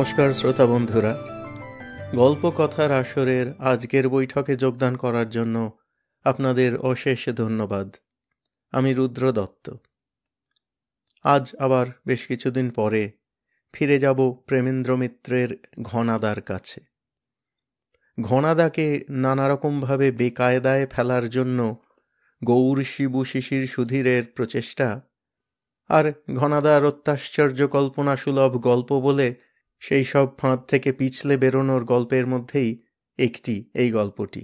নমস্কার শ্রোতা বন্ধুরা, গল্প কথার আসরের আজকের বৈঠকে যোগদান করার জন্য আপনাদের অশেষ ধন্যবাদ। আমি রুদ্র দত্ত। আজ আবার বেশ কিছুদিন পরে ফিরে যাব প্রেমেন্দ্র মিত্রের ঘনাদার কাছে। ঘনাদাকে নানারকমভাবে বেকায়দায় ফেলার জন্য গৌর শিবু শিশির সুধীরের প্রচেষ্টা, আর ঘনাদার অত্যাশ্চর্য কল্পনা সুলভ গল্প বলে সেই সব ফাঁদ থেকে পিছলে বেরোনোর গল্পের মধ্যেই একটি এই গল্পটি।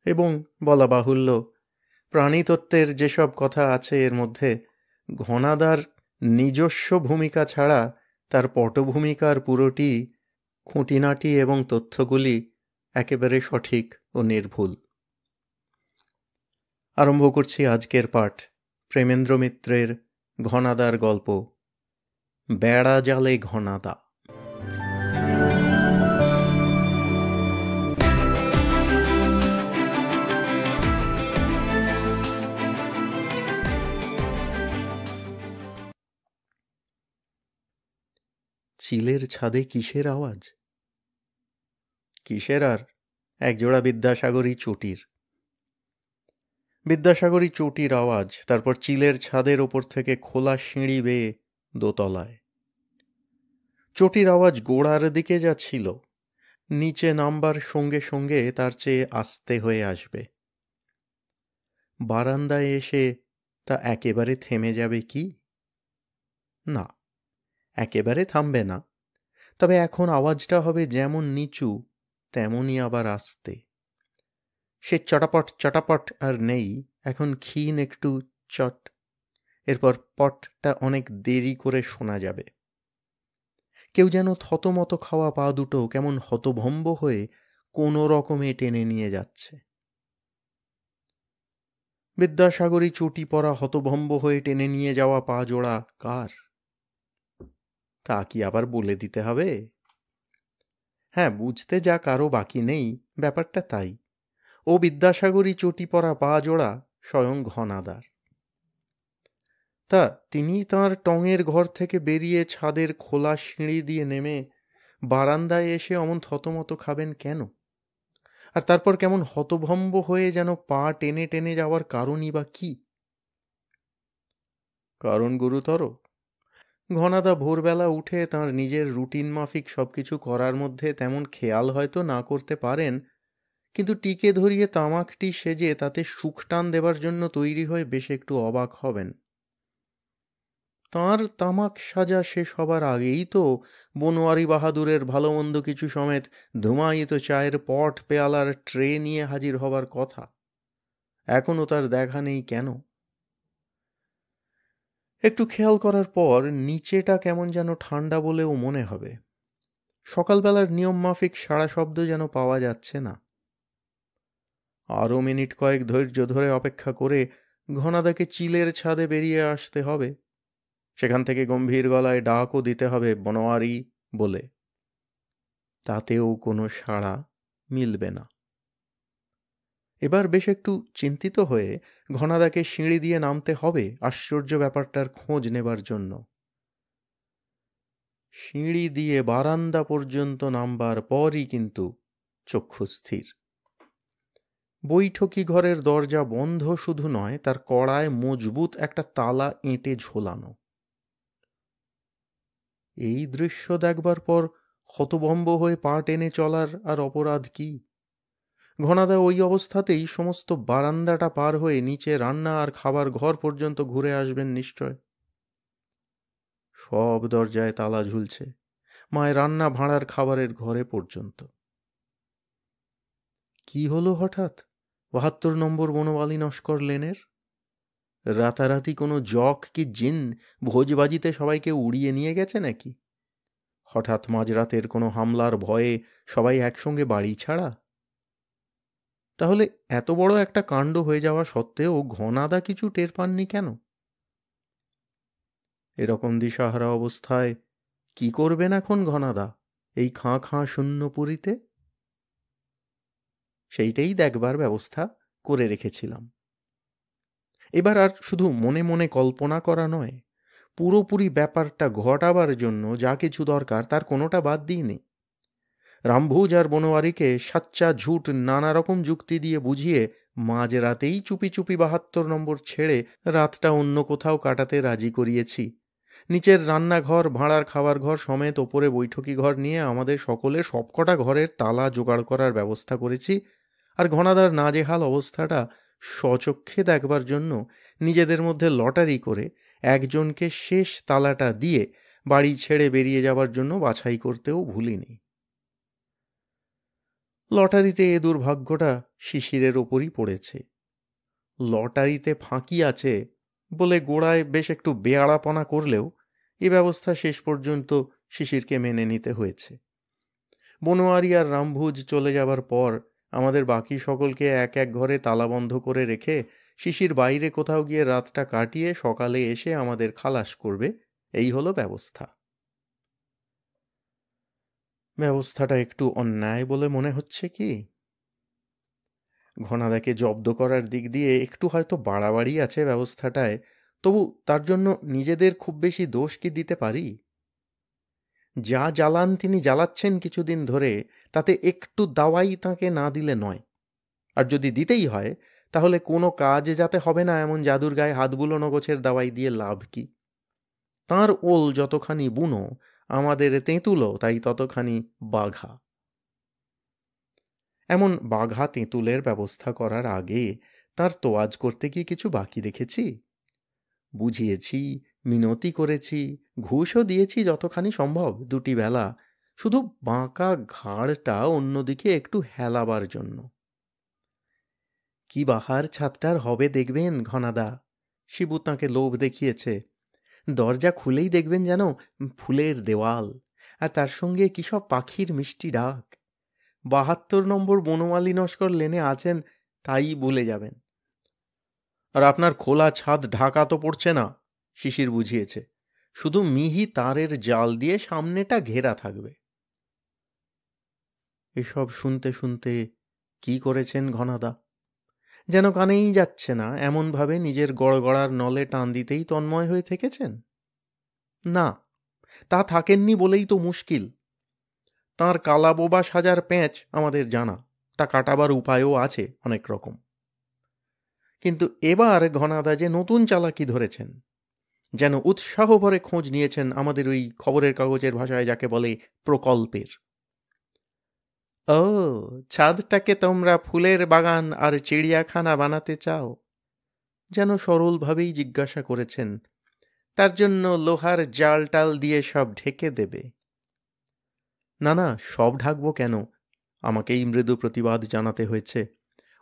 এবং বলা বাহুল্য, প্রাণীতত্ত্বের যেসব কথা আছে এর মধ্যে ঘনাদার নিজস্ব ভূমিকা ছাড়া তার পটভূমিকার পুরোটি খুঁটিনাটি এবং তথ্যগুলি একেবারে সঠিক ও নির্ভুল। আরম্ভ করছি আজকের পাঠ, প্রেমেন্দ্র মিত্রের ঘনাদার গল্প, বেড়া জালে ঘনাদা। চিলের ছাদে কিসের আওয়াজ? কিসের আর, একজোড়া বিদ্যাসাগরী চটির। বিদ্যাসাগরী চটির আওয়াজ, তারপর চিলের ছাদের ওপর থেকে খোলা সিঁড়ি বেয়ে দোতলায়। চটির আওয়াজ গোড়ার দিকে যা ছিল, নিচে নামবার সঙ্গে সঙ্গে তার চেয়ে আস্তে হয়ে আসবে। বারান্দায় এসে তা একেবারে থেমে যাবে কি? না, একেবারে থামবে না, তবে এখন আওয়াজটা হবে যেমন নিচু তেমনই আবার আস্তে। সে চটাপট চটাপট আর নেই, এখন ক্ষীণ একটু চট, এরপর পটটা অনেক দেরি করে শোনা যাবে। কেউ যেন থতমত খাওয়া পা দুটো কেমন হতভম্ব হয়ে কোনো রকমে টেনে নিয়ে যাচ্ছে। বিদ্যাসাগরী চটি পরা হতভম্ব হয়ে টেনে নিয়ে যাওয়া পা জোড়া কার? তা কি আবার বলে দিতে হবে? হ্যাঁ, বুঝতে যা কারো বাকি নেই, ব্যাপারটা তাই। ও বিদ্যাসাগরী চটি পরা পা জোড়া স্বয়ং ঘনাদার। তা তিনি তাঁর টঙের ঘর থেকে বেরিয়ে ছাদের খোলা সিঁড়ি দিয়ে নেমে বারান্দায় এসে অমন থতমত খাবেন কেন? আর তারপর কেমন হতভম্ব হয়ে যেন পা টেনে টেনে যাওয়ার কারণই বা কি? কারণ গুরুতর। ঘনাদা ভোরবেলা উঠে তাঁর নিজের রুটিন মাফিক সবকিছু করার মধ্যে তেমন খেয়াল হয়তো না করতে পারেন, কিন্তু টিকে ধরিয়ে তামাকটি সেজে তাতে সুখ টান দেবার জন্য তৈরি হয়ে বেশ একটু অবাক হবেন। তাঁর তামাক সাজা শেষ হবার আগেই তো বনোয়ারি বাহাদুরের ভালো মন্দ কিছু সমেত ধুমায়িত চায়ের পট পেয়ালার ট্রে নিয়ে হাজির হবার কথা। এখনও তার দেখা নেই কেন? একটু খেয়াল করার পর নিচেটা কেমন যেন ঠান্ডা বলেও মনে হবে। সকালবেলার নিয়ম মাফিক সাড়া শব্দ যেন পাওয়া যাচ্ছে না। আরও মিনিট কয়েক ধৈর্য ধরে অপেক্ষা করে ঘনাদাকে চিলের ছাদে বেরিয়ে আসতে হবে। সেখান থেকে গম্ভীর গলায় ডাকও দিতে হবে বনোয়ারি বলে। তাতেও কোনো সাড়া মিলবে না। এবার বেশ একটু চিন্তিত হয়ে ঘনাদাকে সিঁড়ি দিয়ে নামতে হবে আশ্চর্য ব্যাপারটার খোঁজ নেবার জন্য। সিঁড়ি দিয়ে বারান্দা পর্যন্ত নামবার পরই কিন্তু চক্ষু স্থির। বৈঠকি ঘরের দরজা বন্ধ শুধু নয়, তার কড়ায় মজবুত একটা তালা এঁটে ঝোলানো। এই দৃশ্য দেখবার পর হতভম্ব হয়ে পা টেনে চলার আর অপরাধ কি? ঘনাদা ওই অবস্থাতেই সমস্ত বারান্দাটা পার হয়ে নিচে রান্না আর খাবার ঘর পর্যন্ত ঘুরে আসবেন নিশ্চয়। সব দরজায় তালা ঝুলছে, মায়ের রান্না ভাঁড়ার খাবারের ঘরে পর্যন্ত। কি হলো হঠাৎ ৭২ নম্বর বনমালী নস্কর লেনের? রাতারাতি কোনো জক কি জিন ভোজবাজিতে সবাইকে উড়িয়ে নিয়ে গেছে নাকি? হঠাৎ মাঝরাতের কোনো হামলার ভয়ে সবাই একসঙ্গে বাড়ি ছাড়া? তাহলে এত বড় একটা কাণ্ড হয়ে যাওয়া সত্ত্বেও ঘনাদা কিছু টের পাননি কেন? এরকম দিশাহারা অবস্থায় কি করবেন এখন ঘনাদা এই খাঁ খাঁ শূন্য পুরীতে? সেইটাই দেখবার ব্যবস্থা করে রেখেছিলাম। এবার আর শুধু মনে মনে কল্পনা করা নয়, পুরোপুরি ব্যাপারটা ঘটাবার জন্য যা কিছু দরকার তার কোনোটা বাদ দিইনি। রামভুজ আর বনোয়ারিকে সাচ্চা ঝুট নানা রকম যুক্তি দিয়ে বুঝিয়ে মাঝরাতেই চুপি চুপি ৭২ নম্বর ছেড়ে রাতটা অন্য কোথাও কাটাতে রাজি করিয়েছি। নিচের রান্নাঘর, ভাঁড়ার খাবার ঘর সমেত ওপরে বৈঠকি ঘর নিয়ে আমাদের সকলের সবকটা ঘরের তালা জোগাড় করার ব্যবস্থা করেছি। আর ঘনাদার নাজেহাল অবস্থাটা স্বচক্ষে দেখবার জন্য নিজেদের মধ্যে লটারি করে একজনকে শেষ তালাটা দিয়ে বাড়ি ছেড়ে বেরিয়ে যাবার জন্য বাছাই করতেও ভুলিনি। লটারিতে এ দুর্ভাগ্যটা শিশিরের ওপরই পড়েছে। লটারিতে ফাঁকি আছে বলে গোড়ায় বেশ একটু বেয়াড়াপনা করলেও এ ব্যবস্থা শেষ পর্যন্ত শিশিরকে মেনে নিতে হয়েছে। বনোয়ারি আর রামভুজ চলে যাবার পর আমাদের বাকি সকলকে এক এক ঘরে তালাবন্ধ করে রেখে শিশির বাইরে কোথাও গিয়ে রাতটা কাটিয়ে সকালে এসে আমাদের খালাস করবে, এই হলো ব্যবস্থা। ব্যবস্থাটা একটু অন্যায় বলে মনে হচ্ছে কি? ঘনাদাকে জব্দ করার দিক দিয়ে একটু হয়তো বাড়াবাড়ি আছে ব্যবস্থাটায়, তবু তার জন্য নিজেদের খুব বেশি দোষ কি দিতে পারি? যা জ্বালান তিনি জ্বালাচ্ছেন কিছুদিন ধরে, তাতে একটু দাওয়াই তাঁকে না দিলে নয়। আর যদি দিতেই হয় তাহলে কোনো কাজ যাতে হবে না এমন জাদুর গায়ে হাত বুলোনো গোছের দাওয়াই দিয়ে লাভ কি? তাঁর ওল যতখানি বুনো, আমাদের তেঁতুলও তাই ততখানি বাঘা। এমন বাঘা তেঁতুলের ব্যবস্থা করার আগে তার তোয়াজ করতে কি কিছু বাকি রেখেছি? বুঝিয়েছি, মিনতি করেছি, ঘুষও দিয়েছি যতখানি সম্ভব ২টি বেলা, শুধু বাঁকা ঘাড়টা অন্যদিকে একটু হেলাবার জন্য। কি বাহার ছাদটার হবে দেখবেন ঘনাদা, শিবু তাঁকে লোভ দেখিয়েছে। দরজা খুলেই দেখবেন যেন ফুলের দেওয়াল, আর তার সঙ্গে কি সব পাখির মিষ্টি ডাক। ৭২ নম্বর বনমালী নস্কর লেনে আছেন তাই ভুলে যাবেন। আর আপনার খোলা ছাদ ঢাকা তো পড়ছে না, শিশির বুঝিয়েছে, শুধু মিহি তারের জাল দিয়ে সামনেটা ঘেরা থাকবে। এসব শুনতে শুনতে কি করেছেন ঘনাদা? যেন কানেই যাচ্ছে না এমনভাবে নিজের গড়গড়ার নলে টান দিতেই তন্ময় হয়ে থেকেছেন? না, তা থাকেননি বলেই তো মুশকিল। তাঁর কালাবোবা সাজার প্যাঁচ আমাদের জানা, তা কাটাবার উপায়ও আছে অনেক রকম। কিন্তু এবার ঘনাদা যে নতুন চালাকি ধরেছেন, যেন উৎসাহ ভরে খোঁজ নিয়েছেন আমাদের ওই খবরের কাগজের ভাষায় যাকে বলে প্রকল্পের। ও, ছাদটাকে তোমরা ফুলের বাগান আর চিড়িয়াখানা বানাতে চাও? যেন সরলভাবেই জিজ্ঞাসা করেছেন। তার জন্য লোহার জাল টাল দিয়ে সব ঢেকে দেবে? না না, সব ঢাকবো কেন? আমাকেই মৃদু প্রতিবাদ জানাতে হয়েছে।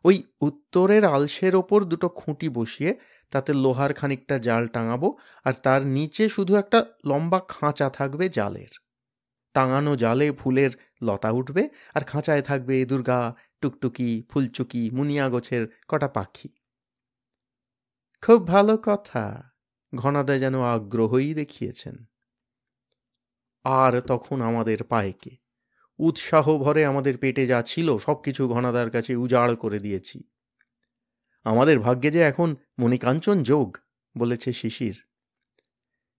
ওই উত্তরের আলসের ওপর ২টো খুঁটি বসিয়ে তাতে লোহার খানিকটা জাল টাঙাবো, আর তার নিচে শুধু একটা লম্বা খাঁচা থাকবে জালের। টাঙানো জালে ফুলের লতা উঠবে, আর খাঁচায় থাকবে দুর্গা, টুকটুকি, ফুলচুকি, মুনিয়া গোছের কটা পাখি। খুব ভালো কথা, ঘনাদা যেন আগ্রহই দেখিয়েছেন। আর তখন আমাদের পায়েকে উৎসাহ ভরে আমাদের পেটে যা ছিল সব কিছু ঘনাদার কাছে উজাড় করে দিয়েছি। আমাদের ভাগ্যে যে এখন মণিকাঞ্চন যোগ, বলেছে শিশির।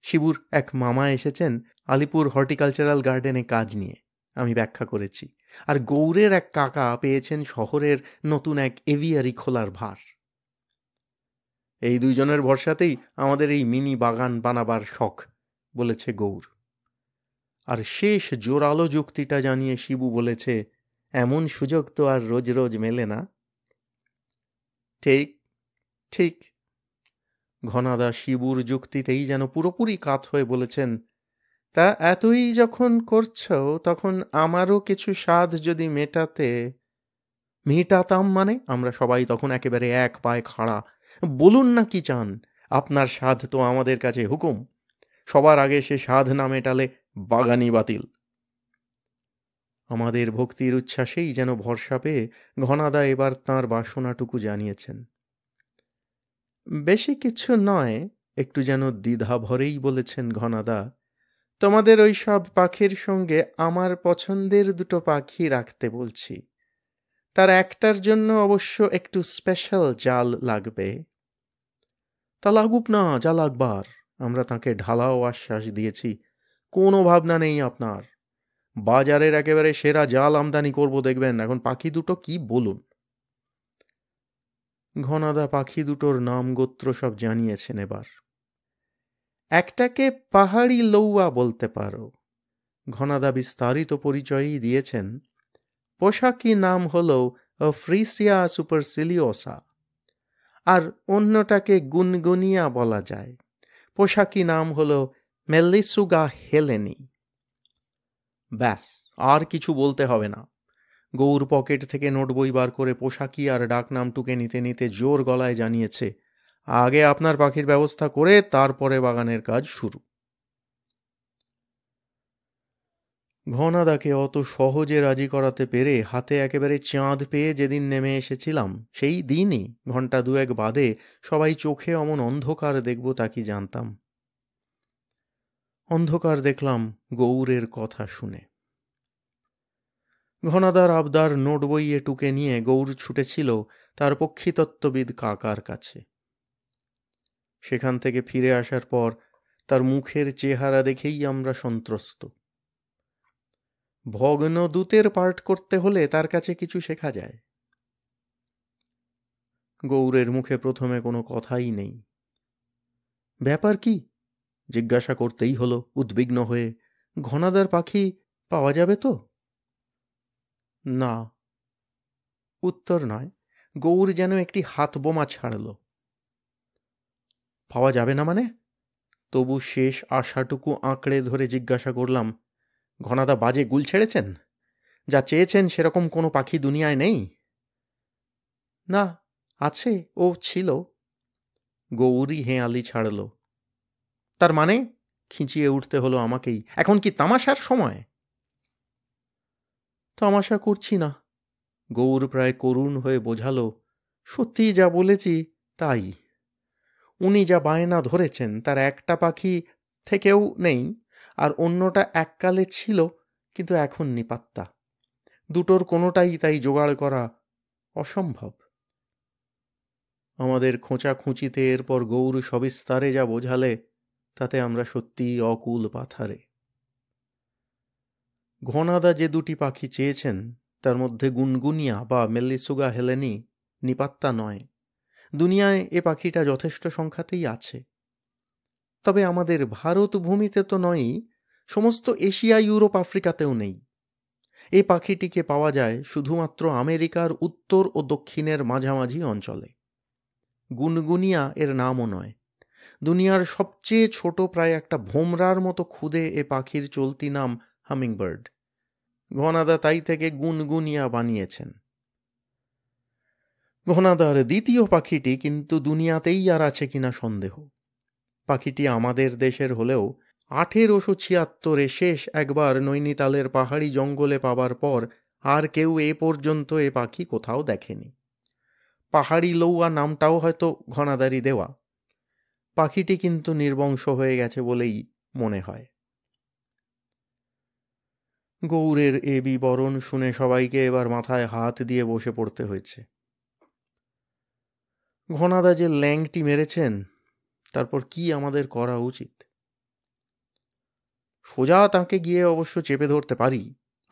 শিবুর এক মামা এসেছেন আলিপুর হর্টিকালচারাল গার্ডেনে কাজ নিয়ে, আমি ব্যাখ্যা করেছি। আর গৌরের এক কাকা পেয়েছেন শহরের নতুন এক এভিয়ারি খোলার ভার। এই ২ জনের ভরসাতেই আমাদের এই মিনি বাগান বানাবার শখ, বলেছে গৌর। আর শেষ জোরালো যুক্তিটা জানিয়ে শিবু বলেছে, এমন সুযোগ তো আর রোজ রোজ মেলে না। ঠিক ঠিক, ঘনাদা শিবুর যুক্তিতেই যেন পুরোপুরি কাত হয়ে বলেছেন, তা এতই যখন করছো তখন আমারও কিছু স্বাদ যদি মেটাতাম মানে? আমরা সবাই তখন একেবারে এক পায়ে খাড়া। বলুন না কি চান, আপনার স্বাদ তো আমাদের কাছে হুকুম। সবার আগে সে স্বাদ না মেটালে বাগানই বাতিল। আমাদের ভক্তির উচ্ছ্বাসেই যেন ভরসা পেয়ে ঘনাদা এবার তাঁর বাসনাটুকু জানিয়েছেন। বেশি কিছু নয়, একটু যেন দ্বিধা ভরেই বলেছেন ঘনাদা, তোমাদের ওই সব পাখির সঙ্গে আমার পছন্দের ২টো পাখি রাখতে বলছি। তার একটার জন্য অবশ্য একটু স্পেশাল জাল লাগবে। তা লাগুক না যা লাগবার, আমরা তাঁকে ঢালাও আশ্বাস দিয়েছি, কোনো ভাবনা নেই আপনার, বাজারের একেবারে সেরা জাল আমদানি করব দেখবেন, এখন পাখি দুটো কি বলুন। ঘনাদা পাখি দুটোর নাম গোত্র সব জানিয়েছেন এবার। একটাকে পাহাড়ি লৌয়া বলতে পারো, ঘনাদা বিস্তারিত পরিচয়ই দিয়েছেন। পোশাকি নাম হল ফ্রিসিয়া সুপারসিলিওসা, আর অন্যটাকে গুনগুনিয়া বলা যায়। পোশাকি নাম হল মেলিসুগা হেলেনি। ব্যাস, আর কিছু বলতে হবে না। গৌর পকেট থেকে নোট বই বার করে পোশাকি আর ডাকনাম টুকে নিতে নিতে জোর গলায় জানিয়েছে, আগে আপনার পাখির ব্যবস্থা করে তারপরে বাগানের কাজ শুরু। ঘনাদাকে অত সহজে রাজি করাতে পেরে হাতে একেবারে চাঁদ পেয়ে যেদিন নেমে এসেছিলাম, সেই দিনই ঘণ্টা দুয়েক বাদে সবাই চোখে অমন অন্ধকার দেখব তা কি জানতাম। অন্ধকার দেখলাম গৌরের কথা শুনে। ঘনাদার আবদার নোট বইয়ে টুকে নিয়ে গৌর ছুটেছিল তার পক্ষীতত্ত্ববিদ কাকার কাছে। সেখান থেকে ফিরে আসার পর তার মুখের চেহারা দেখেই আমরা সন্ত্রস্ত। ভগ্ন দূতের পার্ট করতে হলে তার কাছে কিছু শেখা যায়। গৌরের মুখে প্রথমে কোনো কথাই নেই। ব্যাপার কি জিজ্ঞাসা করতেই হলো উদ্বিগ্ন হয়ে, ঘনাদার পাখি পাওয়া যাবে তো? না, উত্তর নয়, গৌর যেন একটি হাত বোমা ছাড়ল। পাওয়া যাবে না মানে? তবু শেষ আশাটুকু আঁকড়ে ধরে জিজ্ঞাসা করলাম, ঘনাদা বাজে গুল ছেড়েছেন? যা চেয়েছেন সেরকম কোনো পাখি দুনিয়ায় নেই? না, আছে, ও ছিল। গৌরী হেঁয়ালি ছাড়ল। তার মানে? খিঁচিয়ে উঠতে হলো আমাকেই। এখন কি তামাশার সময়? তামাশা করছি না, গৌর প্রায় করুণ হয়ে বোঝালো। সত্যিই যা বলেছি তাই। উনি যা বায়না ধরেছেন তার একটা পাখি থেকেও নেই, আর অন্যটা এককালে ছিল কিন্তু এখন নিপাত্তা। দুটোর কোনোটাই তাই জোগাড় করা অসম্ভব। আমাদের খোঁচাখুঁচিতে এরপর গৌর সবিস্তারে যা বোঝালে তাতে আমরা সত্যিই অকুল পাথারে। ঘনাদা যে দুটি পাখি চেয়েছেন তার মধ্যে গুনগুনিয়া বা মেলিসুগা হেলেনি নিপাত্তা নয়। দুনিয়ায় এ পাখিটা যথেষ্ট সংখ্যাতেই আছে। তবে আমাদের ভারত ভূমিতে তো নয়ই, সমস্ত এশিয়া, ইউরোপ, আফ্রিকাতেও নেই। এই পাখিটিকে পাওয়া যায় শুধুমাত্র আমেরিকার উত্তর ও দক্ষিণের মাঝামাঝি অঞ্চলে। গুনগুনিয়া এর নামও নয়। দুনিয়ার সবচেয়ে ছোট প্রায় একটা ভোমরার মতো ক্ষুদে এ পাখির চলতি নাম হামিংবার্ড। ঘনাদা তাই থেকে গুনগুনিয়া বানিয়েছেন। ঘনাদার দ্বিতীয় পাখিটি কিন্তু দুনিয়াতেই আর আছে কিনা সন্দেহ। পাখিটি আমাদের দেশের হলেও 1876 শেষ একবার নৈনিতালের পাহাড়ি জঙ্গলে পাবার পর আর কেউ এ পর্যন্ত এ পাখি কোথাও দেখেনি। পাহাড়ি লৌয়া নামটাও হয়তো ঘনাদারি দেওয়া। পাখিটি কিন্তু নির্বংশ হয়ে গেছে বলেই মনে হয়। গৌরের এ বিবরণ শুনে সবাইকে এবার মাথায় হাত দিয়ে বসে পড়তে হয়েছে। ঘনাদা যে ল্যাংটি মেরেছেন, তারপর কি আমাদের করা উচিত? সোজা তাঁকে গিয়ে অবশ্য চেপে ধরতে পারি,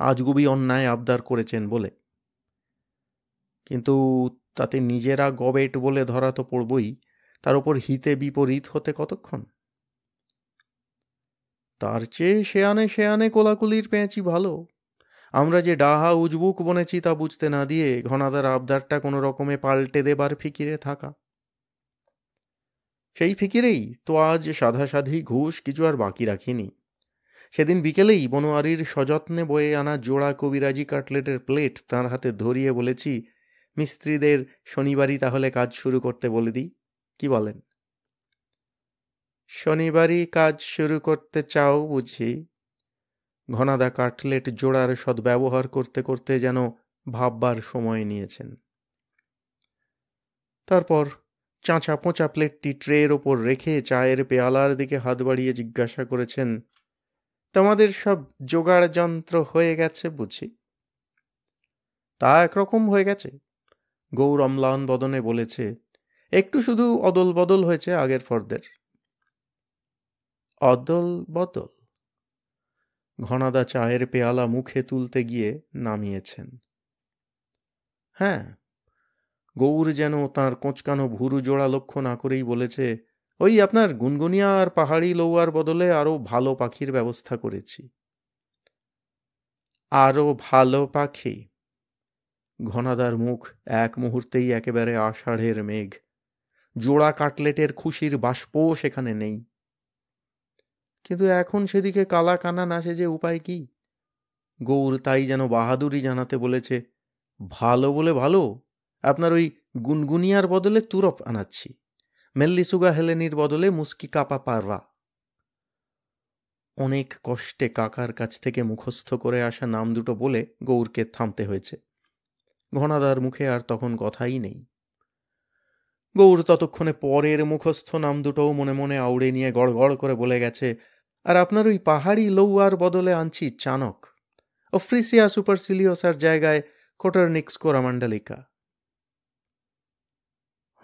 আজগুবি অন্যায় আবদার করেছেন বলে। কিন্তু তাতে নিজেরা গবেট বলে ধরা তো পড়বই, তার ওপর হিতে বিপরীত হতে কতক্ষণ? তার চেয়ে শেয়ানে শেয়ানে কোলাকুলির পেঁচি ভালো। আমরা যে ডাহা উজবুক বনেছি তা বুঝতে না দিয়ে ঘনাদার আবদারটা কোনো রকমে পাল্টে দেবার ফিকিরে থাকা। সেই ফিকিরেই তো আজ সাধাসাধি ঘুষ কিছু আর বাকি রাখিনি। সেদিন বিকেলেই বনোয়ারির সযত্নে বয়ে আনা জোড়া কবিরাজি কাটলেটের প্লেট তাঁর হাতে ধরিয়ে বলেছি, মিস্ত্রিদের শনিবারই তাহলে কাজ শুরু করতে বলে দিই, কি বলেন? শনিবারই কাজ শুরু করতে চাও বুঝি? ঘনাদা কাটলেট জোড়ার সদ্ব্যবহার করতে করতে যেন ভাববার সময় নিয়েছেন। তারপর চাঁচা পোঁচা প্লেটটি ট্রের ওপর রেখে চায়ের পেয়ালার দিকে হাত বাড়িয়ে জিজ্ঞাসা করেছেন, তোমাদের সব জোগাড় যন্ত্র হয়ে গেছে বুঝি? তা একরকম হয়ে গেছে, গৌর অম্লান বদনে বলেছে। একটু শুধু অদল বদল হয়েছে আগের ফর্দের। অদল বদল। ঘনাদা চায়ের পেয়ালা মুখে তুলতে গিয়ে নামিয়েছেন। হ্যাঁ, গৌর যেন তাঁর কোঁচকানো ভুরু জোড়া লক্ষ্য না করেই বলেছে, ওই আপনার গুনগুনিয়া আর পাহাড়ি লৌয়ার বদলে আরো ভালো পাখির ব্যবস্থা করেছি। আরো ভালো পাখি? ঘনাদার মুখ এক মুহূর্তেই একেবারে আষাঢ়ের মেঘ। জোড়া কাটলেটের খুশির বাষ্পও সেখানে নেই। কিন্তু এখন সেদিকে কালা কানা না সেজে উপায় কি? গৌর তাই যেন বাহাদুরি জানাতে বলেছে, ভালো বলে ভালো, আপনার ওই গুনগুনিয়ার বদলে তুরপ আনাচ্ছি, মেল্লিসুগা হেলেনির বদলে মুস্কি কাপা পারবা। অনেক কষ্টে কাকার কাছ থেকে মুখস্থ করে আসা নাম দুটো বলে গৌরকে থামতে হয়েছে। ঘনাদার মুখে আর তখন কথাই নেই। গৌর ততক্ষণে পরের মুখস্থ নাম দুটোও মনে মনে আউড়ে নিয়ে গড়গড় করে বলে গেছে, আর আপনার ওই পাহাড়ি লৌয়ার বদলে আনছি চানক, অফ্রিসিয়া সুপারসিলিওসার জায়গায় কোটারনিক্স কোরামান্ডালিকা।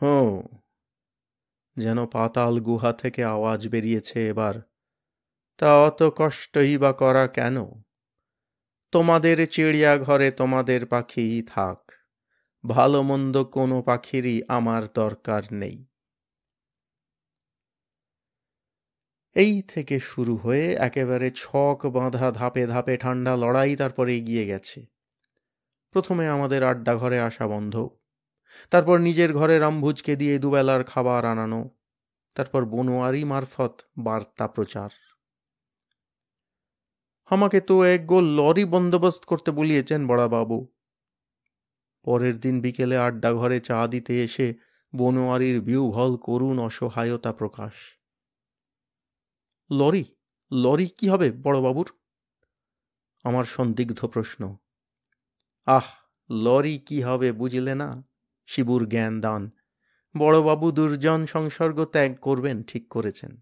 হুঁ, যেন পাতাল গুহা থেকে আওয়াজ বেরিয়েছে এবার। তা অত কষ্টই বা করা কেন? তোমাদের চিড়িয়া ঘরে তোমাদের পাখিই থাক, ভালো মন্দ কোনো পাখিরই আমার দরকার নেই। এই থেকে শুরু হয়ে একেবারে ছক বাঁধা ধাপে ধাপে ঠান্ডা লড়াই তারপরে এগিয়ে গেছে। প্রথমে আমাদের আড্ডা ঘরে আসা বন্ধ, তারপর নিজের ঘরে রামভুজকে দিয়ে দুবেলার খাবার আনানো, তারপর বনোয়ারি মারফত বার্তা প্রচার। আমাকে তো এক গোল লরি বন্দোবস্ত করতে বলিয়েছেন বড়াবাবু। পরের দিন বিকেলে আড্ডা ঘরে চা দিতে এসে বনোয়ারির বিহ্বল করুণ অসহায়তা প্রকাশ। লরি? লরি কি হবে বড়বাবুর? আমার সন্দিগ্ধ প্রশ্ন। আহ, লরি কি হবে বুঝলে না? শিবুর জ্ঞান দান। বড়বাবু দুর্জন সংসর্গ ত্যাগ করবেন ঠিক করেছেন।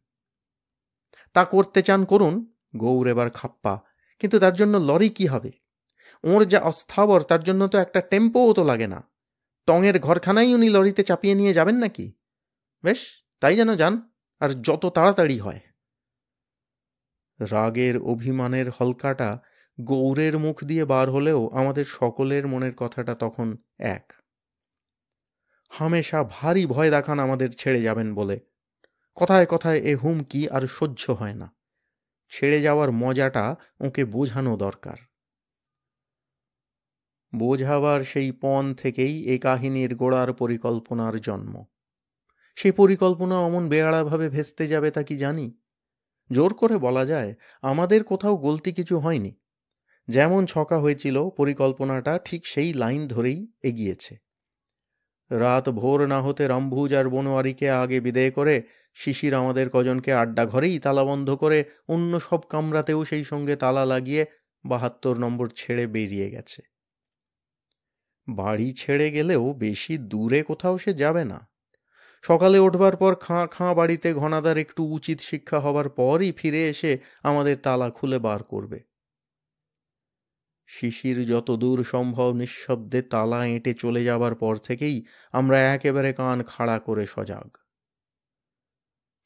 তা করতে চান করুন, গৌর এবার খাপ্পা, কিন্তু তার জন্য লরি কি হবে? ওর যা অস্থাবর, তার জন্য তো একটা টেম্পোও তো লাগে না। টঙের ঘরখানাই উনি লরিতে চাপিয়ে নিয়ে যাবেন নাকি? বেশ, তাই যেন যান, আর যত তাড়াতাড়ি হয়। রাগের অভিমানের হলকাটা গৌরের মুখ দিয়ে বার হলেও আমাদের সকলের মনের কথাটা তখন এক। হামেশা ভারী ভয় দেখান আমাদের ছেড়ে যাবেন বলে। কথায় কথায় এ হুমকি আর সহ্য হয় না। ছেড়ে যাওয়ার মজাটা ওকে বোঝানো দরকার। বোঝাবার সেই পণ থেকেই এ কাহিনীর গোড়ার পরিকল্পনার জন্ম। সে পরিকল্পনা অমন বেয়াড়াভাবে ভেস্তে যাবে তা কি জানি? জোর করে বলা যায় আমাদের কোথাও গলতি কিছু হয়নি। যেমন ছকা হয়েছিল পরিকল্পনাটা ঠিক সেই লাইন ধরেই এগিয়েছে। রাত ভোর না হতে রামভুজ আর বনোয়ারিকে আগে বিদেয় করে শিশির আমাদের কজনকে আড্ডা ঘরেই তালাবন্ধ করে অন্য সব কামরাতেও সেই সঙ্গে তালা লাগিয়ে ৭২ নম্বর ছেড়ে বেরিয়ে গেছে। বাড়ি ছেড়ে গেলেও বেশি দূরে কোথাও সে যাবে না। সকালে উঠবার পর খাঁ খাঁ বাড়িতে ঘনাদার একটু উচিত শিক্ষা হবার পরই ফিরে এসে আমাদের তালা খুলে বার করবে। শিশির যত দূর সম্ভব নিঃশব্দে তালা এঁটে চলে যাবার পর থেকেই আমরা একেবারে কান খাড়া করে সজাগ।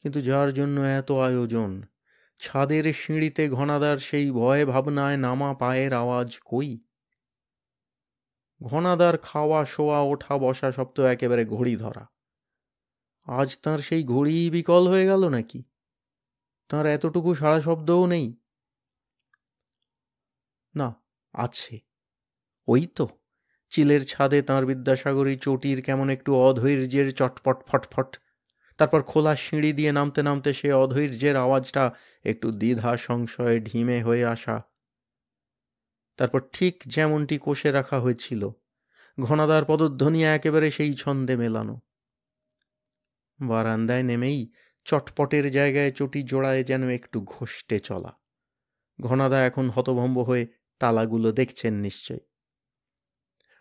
কিন্তু যার জন্য এত আয়োজন, ছাদের সিঁড়িতে ঘনাদার সেই ভয় ভাবনায় নামা পায়ের আওয়াজ কই? ঘনাদার খাওয়া শোয়া ওঠা বসা সব তো একেবারে ঘড়ি ধরা। আজ তাঁর সেই ঘড়িই বিকল হয়ে গেল নাকি? তাঁর এতটুকু সাড়া শব্দও নেই? না, আছে। ওই তো চিলের ছাদে তাঁর বিদ্যাসাগরী চটির কেমন একটু অধৈর্যের চটপট ফটফট, তারপর খোলা সিঁড়ি দিয়ে নামতে নামতে সে অধৈর্যের আওয়াজটা একটু দ্বিধা সংশয়ে ঢিমে হয়ে আসা, তারপর ঠিক যেমনটি কষে রাখা হয়েছিল ঘনাদার পদধ্বনি একেবারে সেই ছন্দে মেলানো। বারান্দায় নেমেই চটপটের জায়গায় চটি জোড়ায় যেন একটু ঘষ্টে চলা। ঘনাদা এখন হতভম্ব হয়ে তালাগুলো দেখছেন নিশ্চয়।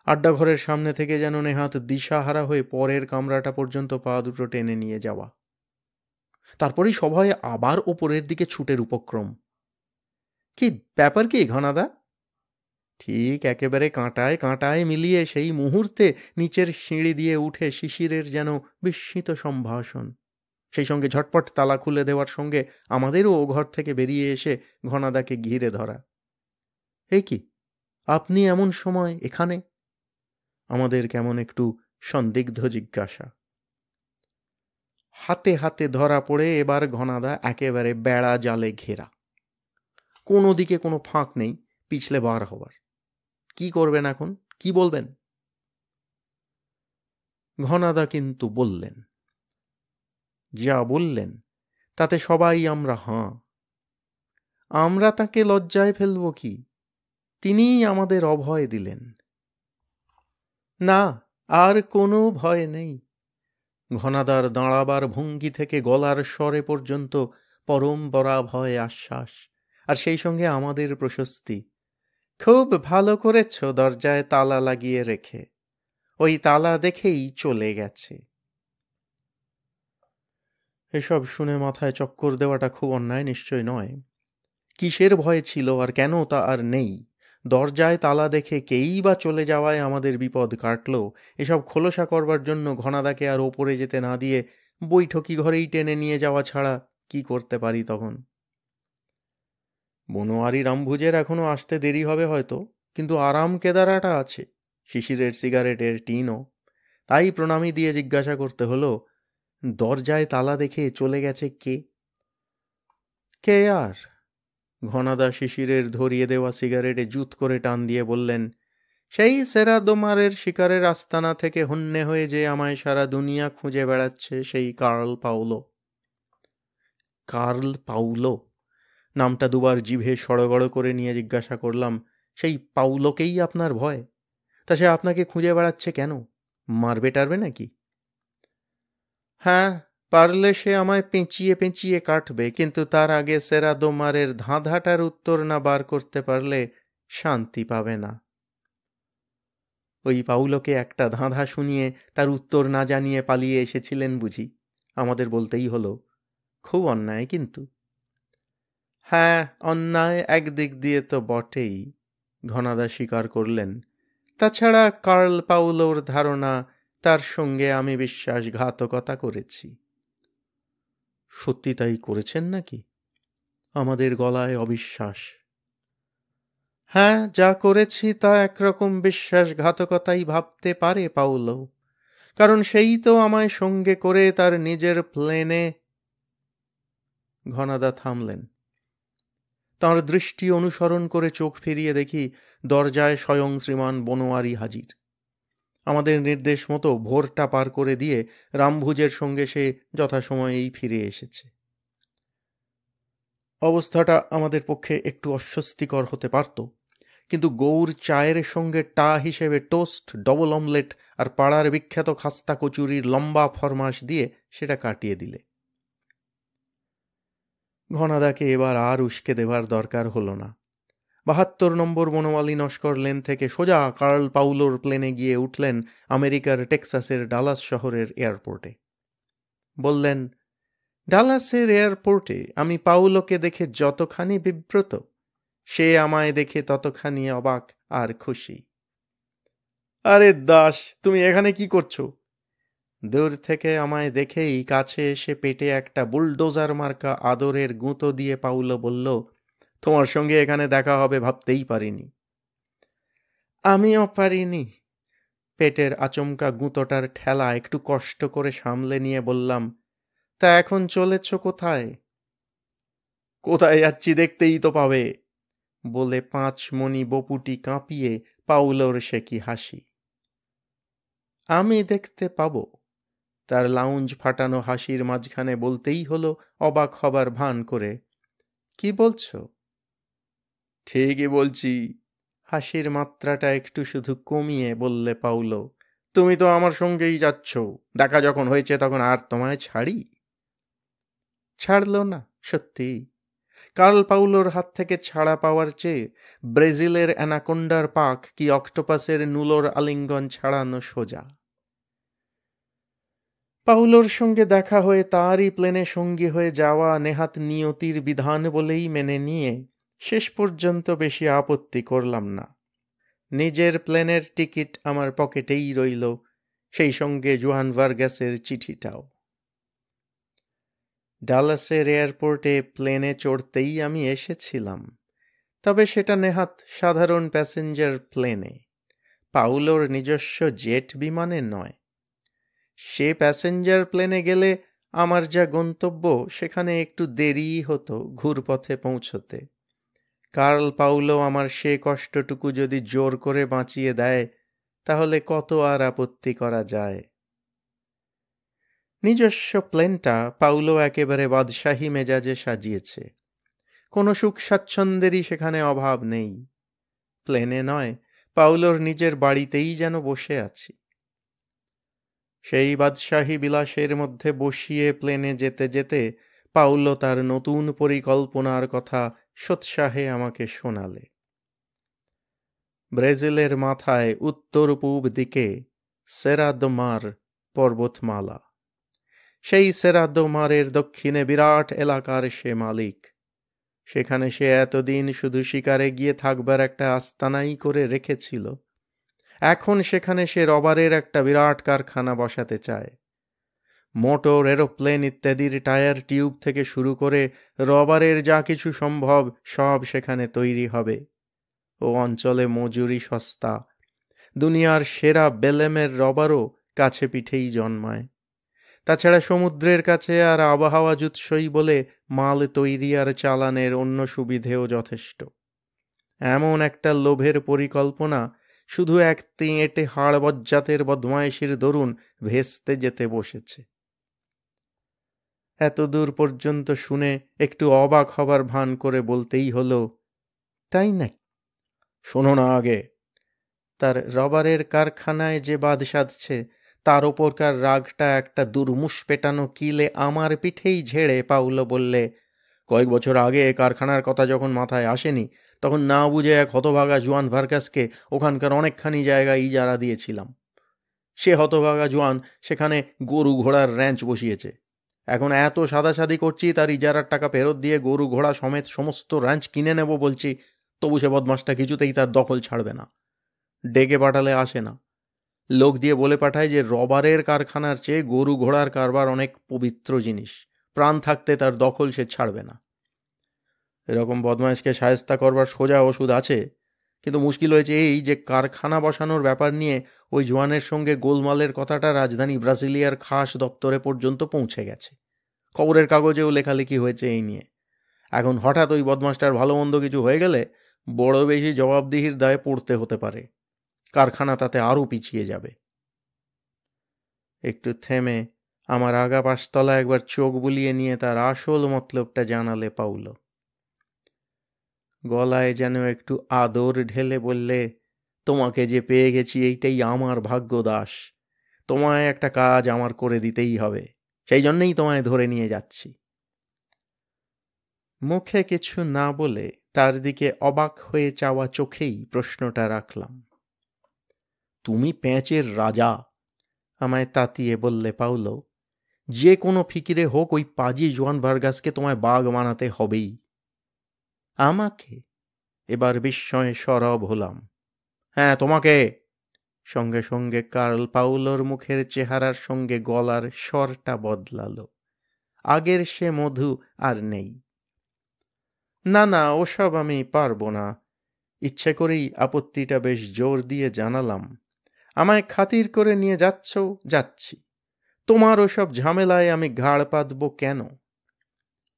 আড্ডাঘরের সামনে থেকে যেন নেহাত দিশাহারা হয়ে পরের কামরাটা পর্যন্ত পা দুটো টেনে নিয়ে যাওয়া, তারপরেই সবাই আবার ওপরের দিকে ছুটের উপক্রম। কি ব্যাপার কি ঘনাদা? ঠিক একেবারে কাঁটায় কাঁটায় মিলিয়ে সেই মুহূর্তে নিচের সিঁড়ি দিয়ে উঠে শিশিরের যেন বিস্মিত সম্ভাষণ। সেই সঙ্গে ঝটপট তালা খুলে দেওয়ার সঙ্গে আমাদেরও ও ঘর থেকে বেরিয়ে এসে ঘনাদাকে ঘিরে ধরা। এই কি, আপনি এমন সময় এখানে? আমাদের কেমন একটু সন্দিগ্ধ জিজ্ঞাসা। হাতে হাতে ধরা পড়ে এবার ঘনাদা একেবারে বেড়া জালে ঘেরা। কোনো দিকে কোনো ফাঁক নেই পিছলে বার হবার। কি করবেন এখন, কি বলবেন? ঘনাদা কিন্তু বললেন। যা বললেন তাতে সবাই আমরা হাঁ। আমরা তাকে লজ্জায় ফেলব কি? তিনিই আমাদের অভয় দিলেন। না, আর কোনো ভয় নেই। ঘনাদার দাঁড়াবার ভঙ্গি থেকে গলার স্বরে পর্যন্ত পরম পরাভয় আশ্বাস, আর সেই সঙ্গে আমাদের প্রশস্তি। খুব ভালো করেছ দরজায় তালা লাগিয়ে রেখে, ওই তালা দেখেই চলে গেছে। এসব শুনে মাথায় চক্কর দেওয়াটা খুব অন্যায় নিশ্চয় নয়। কিসের ভয় ছিল আর কেন তা আর নেই। দরজায় তালা দেখে কেই বা চলে যাওয়ায় আমাদের বিপদ কাটল, এসব খোলসা করবার জন্য ঘনাদাকে আর ওপরে যেতে না দিয়ে বৈঠকি ঘরেই টেনে নিয়ে যাওয়া ছাড়া কি করতে পারি তখন? বনোয়ারি রামভুজের এখনো আসতে দেরি হবে হয়তো, কিন্তু আরাম কেদারাটা আছে, শিশিরের সিগারেটের টিনও। তাই প্রণামী দিয়ে জিজ্ঞাসা করতে হলো, দরজায় তালা দেখে চলে গেছে কে? কে আর? ঘনাদা শিশিরের ধরিয়ে দেওয়া সিগারেটে জুত করে টান দিয়ে বললেন, সেই সেরা দোমারের শিকারের আস্তানা থেকে হন্যে হয়ে যে আমায় সারা দুনিয়া খুঁজে বেড়াচ্ছে, সেই কার্ল পাউলো। কার্ল পাউলো নামটা দুবার জিভে সড়গড় করে নিয়ে জিজ্ঞাসা করলাম, সেই পাউলোকেই আপনার ভয়? তা সে আপনাকে খুঁজে বেড়াচ্ছে কেন? মারবে টারবে নাকি? হ্যাঁ, পারলে সে আমায় পেঁচিয়ে পেঁচিয়ে কাটবে, কিন্তু তার আগে সেরা দোমারের ধাঁধাটার উত্তর না বার করতে পারলে শান্তি পাবে না। ওই পাউলোকে একটা ধাঁধা শুনিয়ে তার উত্তর না জানিয়ে পালিয়ে এসেছিলেন বুঝি? আমাদের বলতেই হলো, খুব অন্যায় কিন্তু। হ্যাঁ, অন্যায় একদিক দিয়ে তো বটেই, ঘনাদা স্বীকার করলেন। তাছাড়া কার্ল পাউলোর ধারণা তার সঙ্গে আমি বিশ্বাসঘাতকতা করেছি। সত্যি তাই করেছেন নাকি? আমাদের গলায় অবিশ্বাস। হ্যাঁ, যা করেছি তা একরকম বিশ্বাসঘাতকতাই ভাবতে পারে পাউলো, কারণ সেই তো আমায় সঙ্গে করে তার নিজের প্লেনে। ঘনাদা থামলেন। তাঁর দৃষ্টি অনুসরণ করে চোখ ফিরিয়ে দেখি দরজায় স্বয়ং শ্রীমান বনোয়ারি হাজির। আমাদের নির্দেশ মতো ভোরটা পার করে দিয়ে রামভুজের সঙ্গে সে যথাসময়েই ফিরে এসেছে। অবস্থাটা আমাদের পক্ষে একটু অস্বস্তিকর হতে পারত, কিন্তু গৌর চায়ের সঙ্গে টা হিসেবে টোস্ট, ডবল অমলেট আর পাড়ার বিখ্যাত খাস্তা কচুরির লম্বা ফরমাস দিয়ে সেটা কাটিয়ে দিলে। ঘনাদাকে এবার আর উস্কে দেবার দরকার হলো না। ৭২ নম্বর বনমালী নস্কর লেন থেকে সোজা কার্ল পাউলোর প্লেনে গিয়ে উঠলেন আমেরিকার টেক্সাসের ডালাস শহরের এয়ারপোর্টে। বললেন, ডালাসের এয়ারপোর্টে আমি পাউলোকে দেখে যতখানি বিব্রত, সে আমায় দেখে ততখানি অবাক আর খুশি। আরে দাস, তুমি এখানে কি করছো? দূর থেকে আমায় দেখেই কাছে এসে পেটে একটা বুলডোজার মার্কা আদরের গুঁতো দিয়ে পাউলো বলল, তোমার সঙ্গে এখানে দেখা হবে ভাবতেই পারিনি। আমিও পারিনি। পেটের আচমকা গুঁতোটার ঠেলা একটু কষ্ট করে সামলে নিয়ে বললাম, তা এখন চলেছ কোথায়? কোথায় যাচ্ছি দেখতেই তো পাবে, বলে 5 মণি বপুটি কাঁপিয়ে পাউলোর সে কি হাসি। আমি দেখতে পাবো? তার লাউঞ্জ ফাটানো হাসির মাঝখানে বলতেই হলো অবাক হবার ভান করে, কি বলছো? ঠিকই বলছি। হাসির মাত্রাটা একটু শুধু কমিয়ে বললে পাউলো, তুমি তো আমার সঙ্গেই যাচ্ছ, দেখা যখন হয়েছে তখন আর তোমায় ছাড়ি? ছাড়ল না সত্যি। কার্ল পাউলোর হাত থেকে ছাড়া পাওয়ার চেয়ে ব্রাজিলের অ্যানাকোন্ডার পাক কি অক্টোপাসের নুলোর আলিঙ্গন ছাড়ানো সোজা। পাউলোর সঙ্গে দেখা হয়ে তাঁরই প্লেনে সঙ্গী হয়ে যাওয়া নেহাত নিয়তির বিধান বলেই মেনে নিয়ে শেষ পর্যন্ত বেশি আপত্তি করলাম না। নিজের প্লেনের টিকিট আমার পকেটেই রইল, সেই সঙ্গে জোহান ভার্গাসের চিঠিটাও। ডালাসের এয়ারপোর্টে প্লেনে চড়তেই আমি এসেছিলাম, তবে সেটা নেহাত সাধারণ প্যাসেঞ্জার প্লেনে, পাউলোর নিজস্ব জেট বিমানে নয়। সে প্যাসেঞ্জার প্লেনে গেলে আমার যা গন্তব্য সেখানে একটু দেরিই হতো ঘুরপথে পৌঁছতে। কার্ল পাউলো আমার সে কষ্টটুকু যদি জোর করে বাঁচিয়ে দেয়, তাহলে কত আর আপত্তি করা যায়। নিজস্ব প্লেনটা পাউলো একেবারে বাদশাহী মেজাজে সাজিয়েছে। কোনো সুখ স্বাচ্ছন্দ্যেরই সেখানে অভাব নেই। প্লেনে নয়, পাউলোর নিজের বাড়িতেই যেন বসে আছি। সেই বাদশাহী বিলাসের মধ্যে বসিয়ে প্লেনে যেতে যেতে পাউলো তার নতুন পরিকল্পনার কথা সোৎসাহে আমাকে শোনালে। ব্রাজিলের মাথায় উত্তর পূব দিকে সেরা দো মার পর্বতমালা। সেই সেরা দো মারের দক্ষিণে বিরাট এলাকার সে মালিক। সেখানে সে এতদিন শুধু শিকারে গিয়ে থাকবার একটা আস্তানাই করে রেখেছিল। এখন সেখানে সে রবারের একটা বিরাট কারখানা বসাতে চায়। মোটর, এরোপ্লেন ইত্যাদির টায়ার টিউব থেকে শুরু করে রবারের যা কিছু সম্ভব সব সেখানে তৈরি হবে। ও অঞ্চলে মজুরি সস্তা। দুনিয়ার সেরা বেলেমের রবারও কাছে পিঠেই জন্মায়। তাছাড়া সমুদ্রের কাছে আর আবহাওয়া জুৎসই বলে মাল তৈরি আর চালানের অন্য সুবিধেও যথেষ্ট। এমন একটা লোভের পরিকল্পনা শুধু এক তেঁটে হাড় বজ্জাতের বদমায়েশির দরুন ভেস্তে যেতে বসেছে। এত দূর পর্যন্ত শুনে একটু অবাক হবার ভান করে বলতেই হলো, তাই নাকি? শোনো না আগে। তার রবারের কারখানায় যে বাদ সাধছে তার ওপরকার রাগটা একটা দুর্মুষ পেটানো কিলে আমার পিঠেই ঝেড়ে পাউলো বললে, কয়েক বছর আগে কারখানার কথা যখন মাথায় আসেনি, তখন না বুঝে এক হতভাগা জোয়ান ভার্গাসকে ওখানকার অনেকখানি জায়গা ইজারা দিয়েছিলাম। সে হতভাগা জোয়ান সেখানে গরু ঘোড়ার র্যাঞ্চ বসিয়েছে। এখন এত সাদাসাদি করছি তার ইজারার টাকা ফেরত দিয়ে গরু ঘোড়া সমেত সমস্ত র্যাঞ্চ কিনে নেব বলছি, তবু সে বদমাসটা কিছুতেই তার দখল ছাড়বে না। ডেকে পাঠালে আসে না। লোক দিয়ে বলে পাঠায় যে রবারের কারখানার চেয়ে গরু ঘোড়ার কারবার অনেক পবিত্র জিনিস, প্রাণ থাকতে তার দখল সে ছাড়বে না। এরকম বদমাইশকে শায়েস্তা করবার সোজা ওষুধ আছে, কিন্তু মুশকিল হয়েছে এই যে কারখানা বসানোর ব্যাপার নিয়ে ওই জোয়ানের সঙ্গে গোলমালের কথাটা রাজধানী ব্রাজিলিয়ার খাস দপ্তরে পর্যন্ত পৌঁছে গেছে। খবরের কাগজেও লেখালেখি হয়েছে এই নিয়ে। এখন হঠাৎ ওই বদমাসটার ভালো মন্দ কিছু হয়ে গেলে বড় বেশি জবাবদিহির দায়ে পড়তে হতে পারে। কারখানা তাতে আরও পিছিয়ে যাবে। একটু থেমে আমার আগা পাশতলা একবার চোখ বুলিয়ে নিয়ে তার আসল মতলবটা জানালে পাউলো। গলায় যেন একটু আদর ঢেলে বললে, তোমাকে যে পেয়ে গেছি এইটাই আমার ভাগ্য দাস। তোমায় একটা কাজ আমার করে দিতেই হবে, সেই জন্যেই তোমায় ধরে নিয়ে যাচ্ছি। মুখে কিছু না বলে তার দিকে অবাক হয়ে চাওয়া চোখেই প্রশ্নটা রাখলাম। তুমি প্যাঁচের রাজা, আমায় তাতিয়ে বললে পাউলো। যে কোনো ফিকিরে হোক ওই পাজি জোয়ান ভার্গাসকে তোমায় বাঘ বানাতে হবেই। আমাকে? এবার বিস্ময়ে সরব হলাম। হ্যাঁ, তোমাকে। সঙ্গে সঙ্গে কার্ল পাউলোর মুখের চেহারার সঙ্গে গলার স্বরটা বদলালো। আগের সে মধু আর নেই। না না, ওসব আমি পারবো না। ইচ্ছে করেই আপত্তিটা বেশ জোর দিয়ে জানালাম। আমায় খাতির করে নিয়ে যাচ্ছ, যাচ্ছি। তোমার ওসব ঝামেলায় আমি ঘাড় পাতব কেন?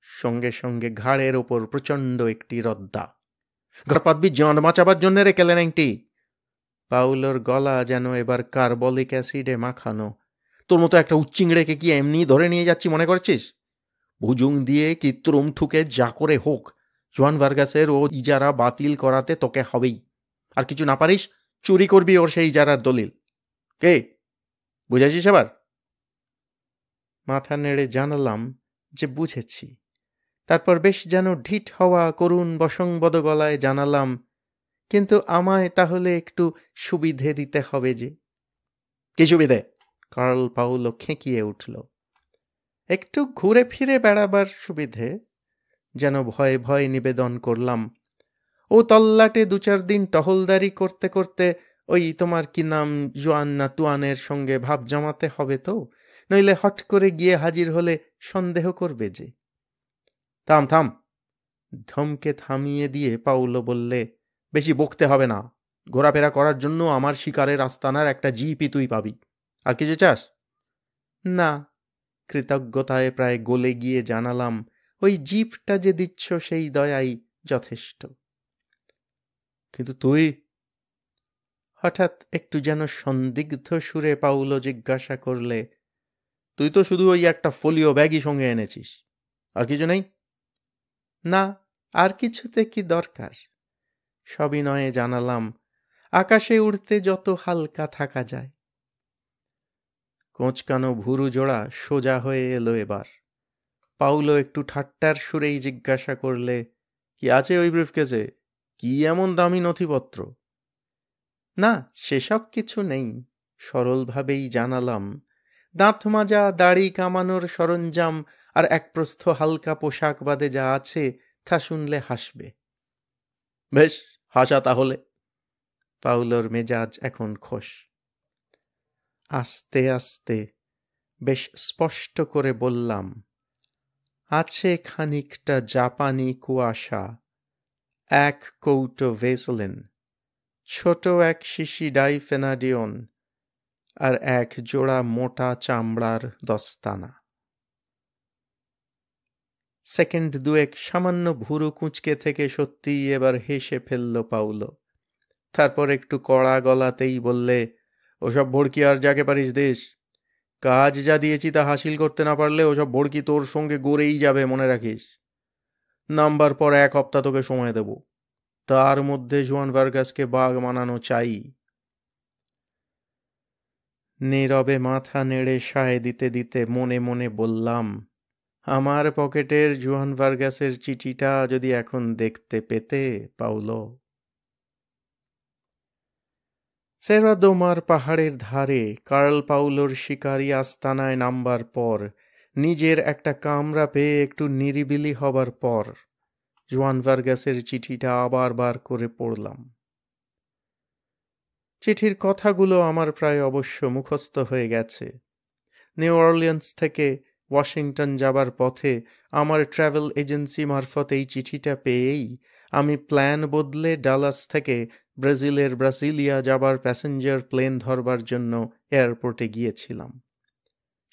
সঙ্গে সঙ্গে ঘাড়ের ওপর প্রচণ্ড একটি রদ্দা। ঘাড় পাতবি জান বাঁচাবার জন্য রে কেলেনাইটি। পাউলোর গলা যেন এবার কার্বলিক অ্যাসিডে মাখানো। তোর মতো একটা উচ্চিংড়েকে কি এমনি ধরে নিয়ে যাচ্ছি মনে করছিস? ভুজুং দিয়ে কৃত্রিম ঠুকে যা করে হোক জোয়ান ভার্গাসের ও ইজারা বাতিল করাতে তোকে হবেই। আর কিছু না পারিস চুরি করবি ওর সেই ইজারার দলিল। কে বুঝেছিস এবার? মাথা নেড়ে জানালাম যে বুঝেছি। তারপর বেশ যেন ঢিঠ হওয়া করুণ বসংবদ গলায় জানালাম, কিন্তু আমায় তাহলে একটু সুবিধে দিতে হবে যে। কি সুবিধে? কার্ল পাউলো খেঁকিয়ে উঠল। একটু ঘুরে ফিরে বেড়াবার সুবিধে। যেন ভয়ে ভয়ে নিবেদন করলাম। ও তল্লাটে 2-4 দিন টহলদারি করতে করতে ওই তোমার কি নাম জোয়ান না তুয়ানের সঙ্গে ভাব জমাতে হবে তো। নইলে হট করে গিয়ে হাজির হলে সন্দেহ করবে যে। থাম থাম, ধমকে থামিয়ে দিয়ে পাউলো বললে, বেশি বকতে হবে না। ঘোরাফেরা করার জন্য আমার শিকারের আস্তানার একটা জিপই তুই পাবি। আর কিছু চাস? না, কৃতজ্ঞতায় প্রায় গলে গিয়ে জানালাম, ওই জিপটা যে দিচ্ছ সেই দয়াই যথেষ্ট। কিন্তু তুই? হঠাৎ একটু যেন সন্দিগ্ধ সুরে পাউলো জিজ্ঞাসা করলে, তুই তো শুধু ওই একটা ফোলিও ব্যাগই সঙ্গে এনেছিস, আর কিছু নেই? না, আর কিছুতে কি দরকার? সবিনয়ে জানালাম, আকাশে উড়তে যত হালকা থাকা যায়। কোঁচকানো ভুরু জোড়া সোজা হয়ে এলো এবার। পাউলো একটু ঠাট্টার সুরেই জিজ্ঞাসা করলে, কি আছে ওই ব্রিফকেসে? কি এমন দামি নথিপত্র? না, সেসব কিছু নেই, সরলভাবেই জানালাম। দাঁত মাজা, দাড়ি কামানোর সরঞ্জাম আর এক প্রস্থ হালকা পোশাক বাদে যা আছে তা শুনলে হাসবে। বেশ, হাসা তাহলে। পাউলোর মেজাজ এখন খোশ। আস্তে আস্তে বেশ স্পষ্ট করে বললাম, আছে খানিকটা জাপানি কুয়াশা, এক কৌটো ভেসলিন, ছোট এক শিশি ডাইফেনাডিয়ন, আর এক জোড়া মোটা চামড়ার দস্তানা। সেকেন্ড দুয়েক সামান্য ভুরু কুঁচকে থেকে সত্যিই এবার হেসে ফেলল পাউলো। তারপর একটু কড়া গলাতেই বললে, ওসব ভড়কি আর যাকে পারিস দিস। কাজ যা দিয়েছি তা হাসিল করতে না পারলে ওসব ভড়কি তোর সঙ্গে গড়েই যাবে, মনে রাখিস। নাম্বার পর 1 হপ্তাহ তোকে সময় দেব, তার মধ্যে জুয়ান ভার্গাসকে বাঘ মানানো চাই। নীরবে মাথা নেড়ে সায় দিতে দিতে মনে মনে বললাম, আমার পকেটের জুয়ান ভার্গাসের চিঠিটা যদি এখন দেখতে পেতে, পাউলো। সেরা দোমার পাহাড়ের ধারে কার্ল পাউলোর শিকারি আস্তানায় নামবার পর, নিজের একটা কামরা পেয়ে একটু নিরিবিলি হবার পর, জুয়ান ভার্গাসের চিঠিটা আবার বার করে পড়লাম। চিঠির কথাগুলো আমার প্রায় অবশ্য মুখস্থ হয়ে গেছে। নিউ অরলিয়ান্স থেকে ওয়াশিংটন যাবার পথে আমার ট্রাভেল এজেন্সি মারফত এই চিঠিটা পেয়েই আমি প্ল্যান বদলে ডালাস থেকে ব্রাজিলের ব্রাসিলিয়া যাবার প্যাসেঞ্জার প্লেন ধরবার জন্য এয়ারপোর্টে গিয়েছিলাম।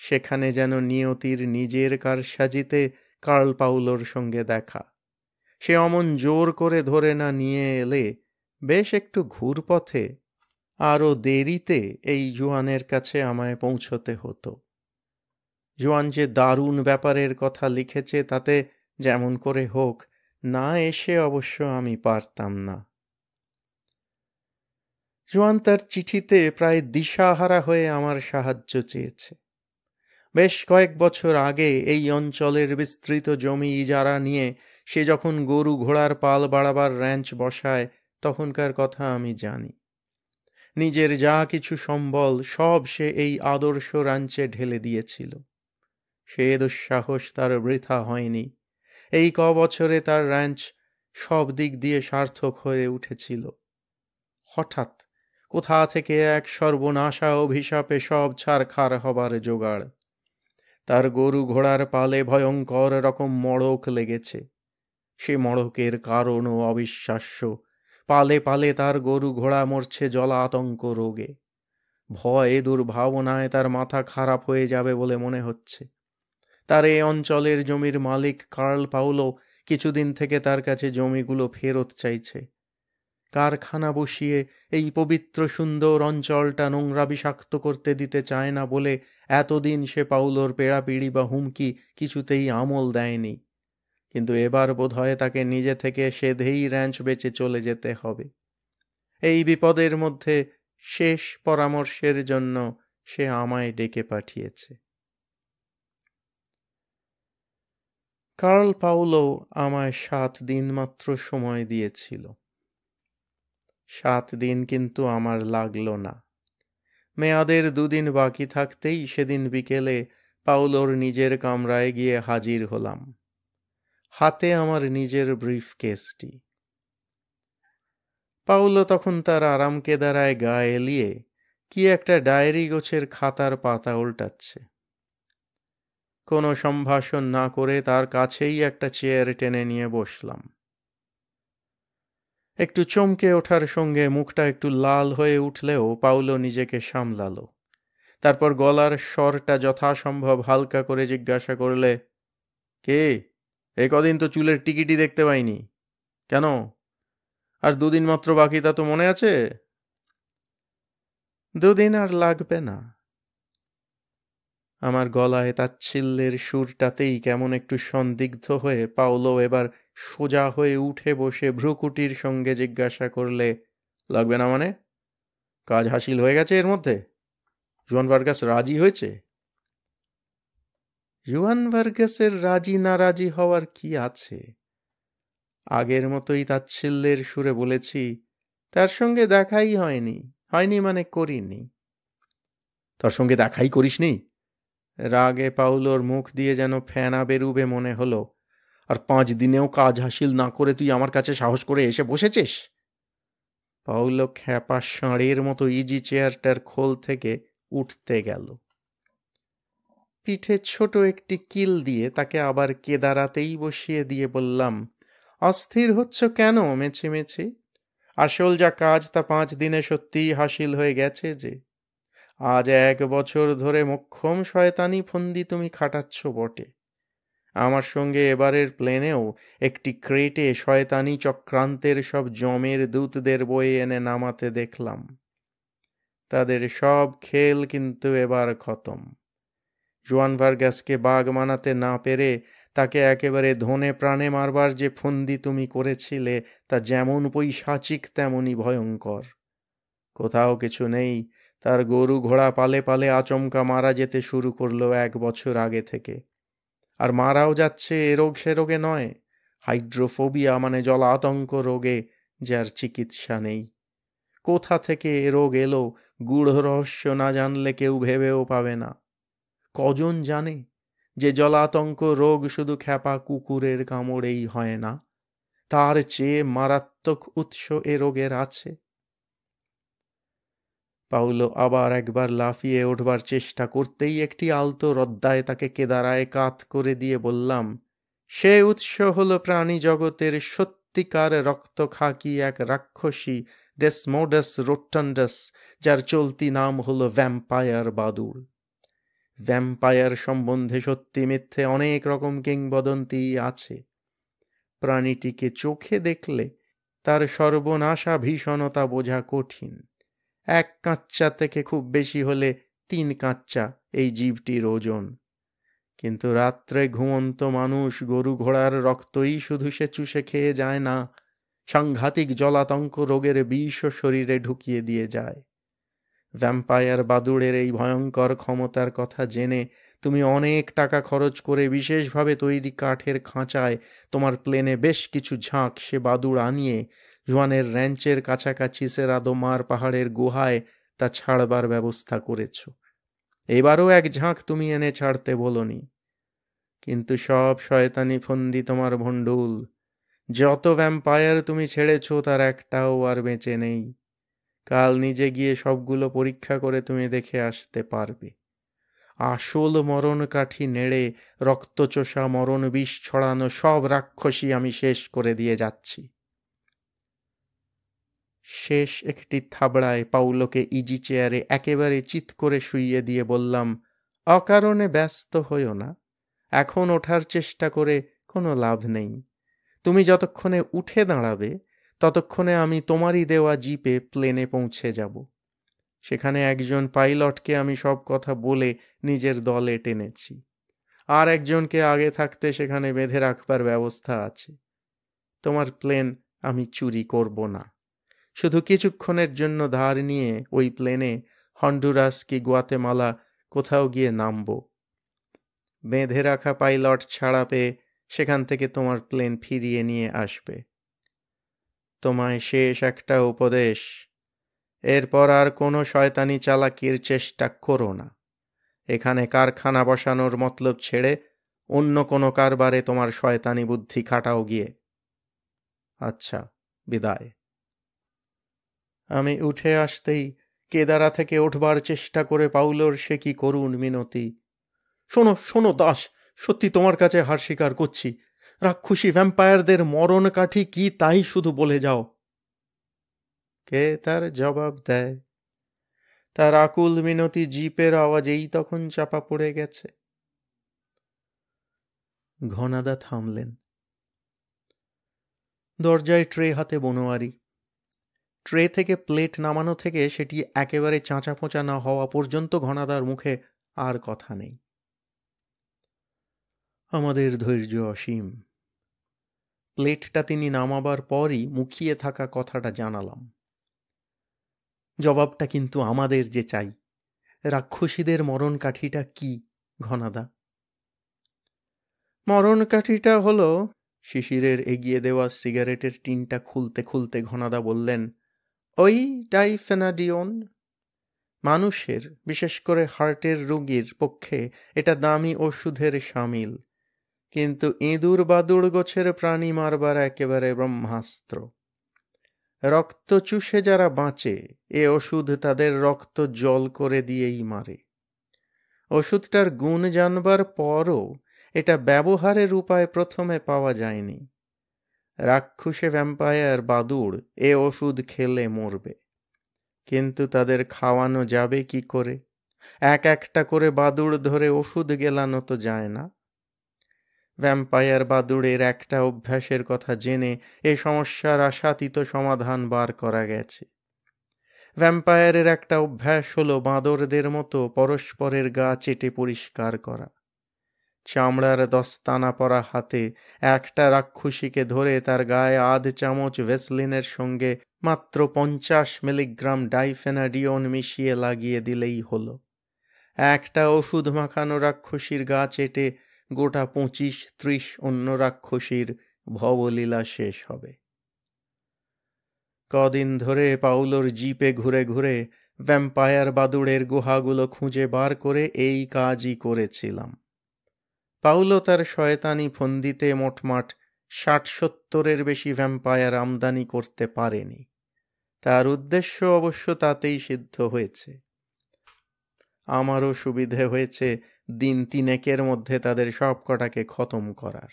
সেখানে যেন নিয়তির নিজের কারসাজিতে কার্ল পাউলোর সঙ্গে দেখা। সে অমন জোর করে ধরে না নিয়ে এলে বেশ একটু ঘুরপথে, আরও দেরিতে এই জুয়ানের কাছে আমায় পৌঁছতে হতো। জোয়ান যে দারুণ ব্যাপারের কথা লিখেছে তাতে যেমন করে হোক না এসে অবশ্য আমি পারতাম না। জোয়ান তার চিঠিতে প্রায় দিশাহারা হয়ে আমার সাহায্য চেয়েছে। বেশ কয়েক বছর আগে এই অঞ্চলের বিস্তৃত জমি ইজারা নিয়ে সে যখন গরু ঘোড়ার পাল বাড়াবার র্যাঞ্চ বসায় তখনকার কথা আমি জানি। নিজের যা কিছু সম্বল সব সে এই আদর্শ রাঞ্চে ঢেলে দিয়েছিল। সে দুঃসাহস তার বৃথা হয়নি। এই বছরে তার র্যাঞ্চ সব দিক দিয়ে সার্থক হয়ে উঠেছিল। হঠাৎ কোথা থেকে এক সর্বনাশা অভিশাপে সব ছারখার হবার জোগাড়। তার গরু ঘোড়ার পালে ভয়ঙ্কর রকম মড়ক লেগেছে। সে মড়কের কারণও অবিশ্বাস্য। পালে পালে তার গরু ঘোড়া মরছে জলাতঙ্ক রোগে। ভয়ে দুর্ভাবনায় তার মাথা খারাপ হয়ে যাবে বলে মনে হচ্ছে। তার এই অঞ্চলের জমির মালিক কার্ল পাউলো কিছুদিন থেকে তার কাছে জমিগুলো ফেরত চাইছে। কারখানা বসিয়ে এই পবিত্র সুন্দর অঞ্চলটা নোংরা বিষাক্ত করতে দিতে চায় না বলে এতদিন সে পাউলোর পেড়াপিড়ি বা হুমকি কিছুতেই আমল দেয়নি। কিন্তু এবার বোধহয় তাকে নিজে থেকে সেধেই র্যাঞ্চ বেচে চলে যেতে হবে। এই বিপদের মধ্যে শেষ পরামর্শের জন্য সে আমায় ডেকে পাঠিয়েছে। কার্ল পাউলো আমায় 7 দিন মাত্র সময় দিয়েছিল। 7 দিন কিন্তু আমার লাগলো না। মেয়াদের 2 দিন বাকি থাকতেই সেদিন বিকেলে পাউলোর নিজের কামরায় গিয়ে হাজির হলাম। হাতে আমার নিজের ব্রিফকেসটি। পাউলো তখন তার আরামকেদারায় গা এলিয়ে কি একটা ডায়েরি গোছের খাতার পাতা উল্টাচ্ছে। কোনো সম্ভাষণ না করে তার কাছেই একটা চেয়ার টেনে নিয়ে বসলাম। একটু চমকে ওঠার সঙ্গে মুখটা একটু লাল হয়ে উঠলেও পাউলো নিজেকে সামলালো। তারপর গলার স্বরটা যথাসম্ভব হালকা করে জিজ্ঞাসা করলে, কে? এ কদিন তো চুলের টিকিটই দেখতে পাইনি। কেন? আর দুদিন মাত্র বাকি, তা তো মনে আছে? দুদিন আর লাগবে না। আমার গলায় তাচ্ছিল্যের সুরটাতেই কেমন একটু সন্দিগ্ধ হয়ে পাউলো এবার সোজা হয়ে উঠে বসে ভ্রুকুটির সঙ্গে জিজ্ঞাসা করলে, লাগবে না মানে? কাজ হাসিল হয়ে গেছে এর মধ্যে? জুয়ান ভার্গাস রাজি হয়েছে? জুয়ান ভার্গাসের রাজি না রাজি হওয়ার কি আছে? আগের মতোই তাচ্ছিল্যের সুরে বলেছি, তার সঙ্গে দেখাই হয়নি। হয়নি মানে করিনি। তার সঙ্গে দেখাই করিসনি? রাগে পাউলোর মুখ দিয়ে যেন ফেনা বেরুবে মনে হলো। আর 5 দিনেও কাজ হাসিল না করে তুই আমার কাছে সাহস করে এসে বসেছিস? পাউলো খ্যাপা ষাঁড়ের মতো ইজি চেয়ারটার খোল থেকে উঠতে গেল। পিঠে ছোট একটি কিল দিয়ে তাকে আবার কেদারাতেই বসিয়ে দিয়ে বললাম, অস্থির হচ্ছ কেন মেছে? আসল যা কাজ তা 5 দিনে সত্যিই হাসিল হয়ে গেছে যে। আজ 1 বছর ধরে মোক্ষম শয়তানি ফন্দি তুমি খাটাচ্ছ বটে। আমার সঙ্গে এবারের প্লেনেও একটি ক্রেটে শয়তানি চক্রান্তের সব জমের দূতদের বয়ে এনে নামাতে দেখলাম। তাদের সব খেল কিন্তু এবার খতম। জোয়ান ভার্গাসকে বাগ মানাতে না পেরে তাকে একেবারে ধনে প্রাণে মারবার যে ফন্দি তুমি করেছিলে তা যেমন পৈশাচিক তেমনই ভয়ঙ্কর। কোথাও কিছু নেই, তার গরু ঘোড়া পালে পালে আচমকা মারা যেতে শুরু করলো 1 বছর আগে থেকে। আর মারাও যাচ্ছে এ রোগ সে রোগে নয়, হাইড্রোফোবিয়া মানে জলাতঙ্ক রোগে, যার চিকিৎসা নেই। কোথা থেকে এ রোগ এলো গূঢ় রহস্য না জানলে কেউ ভেবেও পাবে না। কজন জানে যে জলাতঙ্ক রোগ শুধু খ্যাপা কুকুরের কামড়েই হয় না, তার চেয়ে মারাত্মক উৎস এ রোগের আছে। পাউলো আবার একবার লাফিয়ে উঠবার চেষ্টা করতেই একটি আলতো রদ্দায় তাকে কেদারায় কাত করে দিয়ে বললাম, সে উৎস হলো প্রাণী জগতের সত্যিকার রক্ত খাকি এক রাক্ষসী, ডেসমোডাস রোটান্ডাস, যার চলতি নাম হলো ভ্যাম্পায়ার বাদুড়। ভ্যাম্পায়ার সম্বন্ধে সত্যি মিথ্যে অনেক রকম কিংবদন্তি আছে। প্রাণীটিকে চোখে দেখলে তার সর্বনাশা ভীষণতা বোঝা কঠিন। 1 কাঁচ্চা থেকে খুব বেশি হলে 3 কাঁচ্চা এই জীবটির ওজন। কিন্তু রাত্রে ঘুমন্ত মানুষ গরু ঘোড়ার রক্তই শুধু সে চুষে খেয়ে যায় না, সাংঘাতিক জলাতঙ্ক রোগের বিষও শরীরে ঢুকিয়ে দিয়ে যায়। ভ্যাম্পায়ার বাদুড়ের এই ভয়ঙ্কর ক্ষমতার কথা জেনে তুমি অনেক টাকা খরচ করে বিশেষভাবে তৈরি কাঠের খাঁচায় তোমার প্লেনে বেশ কিছু ঝাঁক সে বাদুড় আনিয়ে জোয়ানের র্যাঞ্চের কাছাকাছি সেরাদোমার পাহাড়ের গুহায় তা ছাড়বার ব্যবস্থা করেছ। এবারও 1 ঝাঁক তুমি এনে ছাড়তে বলনি। কিন্তু সব শয়তানি ফন্দি তোমার ভণ্ডুল। যত ভ্যাম্পায়ার তুমি ছেড়েছ তার একটাও আর বেঁচে নেই। কাল নিজে গিয়ে সবগুলো পরীক্ষা করে তুমি দেখে আসতে পারবে। আসল মরণ কাঠি নেড়ে রক্তচোষা মরণ বিষ ছড়ানো সব রাক্ষসী আমি শেষ করে দিয়ে যাচ্ছি। শেষ একটি থাবড়ায় পাউলোকে ইজি চেয়ারে একেবারে চিৎ করে শুইয়ে দিয়ে বললাম, অকারণে ব্যস্ত হইও না। এখন ওঠার চেষ্টা করে কোনো লাভ নেই। তুমি যতক্ষণে উঠে দাঁড়াবে ততক্ষণে আমি তোমারই দেওয়া জিপে প্লেনে পৌঁছে যাব। সেখানে একজন পাইলটকে আমি সব কথা বলে নিজের দলে টেনেছি। আর একজনকে আগে থাকতে সেখানে বেঁধে রাখবার ব্যবস্থা আছে। তোমার প্লেন আমি চুরি করব না। শুধু কিছুক্ষণের জন্য ধার নিয়ে ওই প্লেনে হন্ডুরাস কি গুয়াতেমালা কোথাও গিয়ে নামব। বেঁধে রাখা পাইলট ছাড়া পেয়ে সেখান থেকে তোমার প্লেন ফিরিয়ে নিয়ে আসবে। তোমায় শেষ একটা উপদেশ, এরপর আর কোনো শয়তানি চালাকির চেষ্টা করো না। এখানে কারখানা বসানোর মতলব ছেড়ে অন্য কোনো কারবারে তোমার শয়তানি বুদ্ধি খাটাও গিয়ে। আচ্ছা, বিদায়। আমি উঠে আসতেই কেদারা থেকে উঠবার চেষ্টা করে পাউলোর সে কি করুণ মিনতি, শোনো শোনো দাস, সত্যি তোমার কাছে হার স্বীকার করছি, রাক্ষসী ভ্যাম্পায়ারদের মরণ কাঠি কি তাই শুধু বলে যাও। কে তার জবাব দেয়? তার আকুল মিনতি জিপের আওয়াজেই তখন চাপা পড়ে গেছে। ঘনাদা থামলেন। দরজায় ট্রে হাতে বনোয়ারি। ট্রে থেকে প্লেট নামানো থেকে সেটি একেবারে চাঁচা পোঁচা না হওয়া পর্যন্ত ঘনাদার মুখে আর কথা নেই। আমাদের ধৈর্য অসীম। প্লেটটা তিনি নামাবার পরই মুখিয়ে থাকা কথাটা জানালাম। জবাবটা কিন্তু আমাদের যে চাই। রাক্ষসীদের মরণ কাঠিটা কি ঘনাদা? মরণ কাঠিটা হলো, শিশিরের এগিয়ে দেওয়া সিগারেটের টিনটা খুলতে খুলতে ঘনাদা বললেন, ওই ডাইফেনাডিওন। মানুষের, বিশেষ করে হার্টের রোগীর পক্ষে এটা দামি ওষুধের সামিল, কিন্তু ইঁদুর বাদুড় গোছের প্রাণী মারবার একেবারে ব্রহ্মাস্ত্র। রক্ত চুষে যারা বাঁচে, এ ওষুধ তাদের রক্ত জল করে দিয়েই মারে। ওষুধটার গুণ জানবার পরও এটা ব্যবহারের উপায় প্রথমে পাওয়া যায়নি। রাক্ষসে ভ্যাম্পায়ার বাদুড় এ ওষুধ খেলে মরবে, কিন্তু তাদের খাওয়ানো যাবে কি করে? এক একটা করে বাদুড় ধরে ওষুধ গেলানো তো যায় না। ভ্যাম্পায়ার বাদুড়ের একটা অভ্যাসের কথা জেনে এ সমস্যার আশাতীত সমাধান বার করা গেছে। ভ্যাম্পায়ারের একটা অভ্যাস হলো বাঁদরদের মতো পরস্পরের গা চেটে পরিষ্কার করা। চামড়ার দস্তানা পরা হাতে একটা রাক্ষসীকে ধরে তার গায়ে আধ চামচ ভেসলিনের সঙ্গে মাত্র 50 মিলিগ্রাম ডাইফেনাডিওন মিশিয়ে লাগিয়ে দিলেই হলো। একটা ওষুধ মাখানো রাক্ষসীর গা চেটে গোটা 25-30 অন্য রাক্ষসীর ভবলীলা শেষ হবে। কদিন ধরে পাউলোর জিপে ঘুরে ঘুরে ভ্যাম্পায়ার বাদুড়ের গুহাগুলো খুঁজে বার করে এই কাজই করেছিলাম। পাউলো তার শয়তানি ফন্দিতে মোটমাট 60-70-এর বেশি ভ্যাম্পায়ার আমদানি করতে পারেনি। তার উদ্দেশ্য অবশ্য তাতেই সিদ্ধ হয়েছে। আমারও সুবিধে হয়েছে দিন 3-এর মধ্যে তাদের সব কটাকে খতম করার।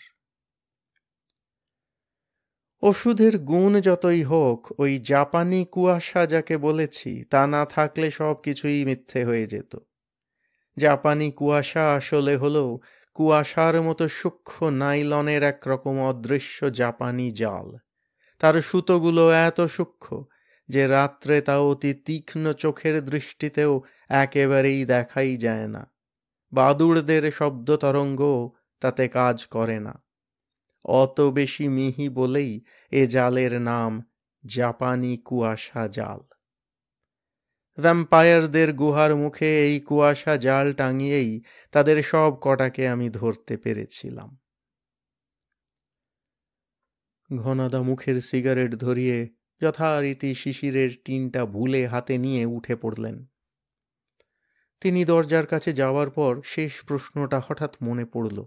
ওষুধের গুণ যতই হোক, ওই জাপানি কুয়াশা যাকে বলেছি তা না থাকলে সব কিছুই মিথ্যে হয়ে যেত। জাপানি কুয়াশা আসলে হলো কুয়াশার মতো সূক্ষ্ম নাইলনের একরকম অদৃশ্য জাপানি জাল। তার সুতোগুলো এত সূক্ষ্ম যে রাত্রে তা অতি তীক্ষ্ণ চোখের দৃষ্টিতেও একেবারেই দেখাই যায় না। বাদুড়দের শব্দ তরঙ্গ তাতে কাজ করে না। অত বেশি মিহি বলেই এ জালের নাম জাপানি কুয়াশা জাল। ভ্যাম্পায়ারদের গুহার মুখে এই কুয়াশা জাল টাঙিয়েই তাদের সব কটাকে আমি ধরতে পেরেছিলাম। ঘনাদা মুখের সিগারেট ধরিয়ে যথারীতি শিশিরের টিনটা ভুলে হাতে নিয়ে উঠে পড়লেন। তিনি দরজার কাছে যাওয়ার পর শেষ প্রশ্নটা হঠাৎ মনে পড়ল।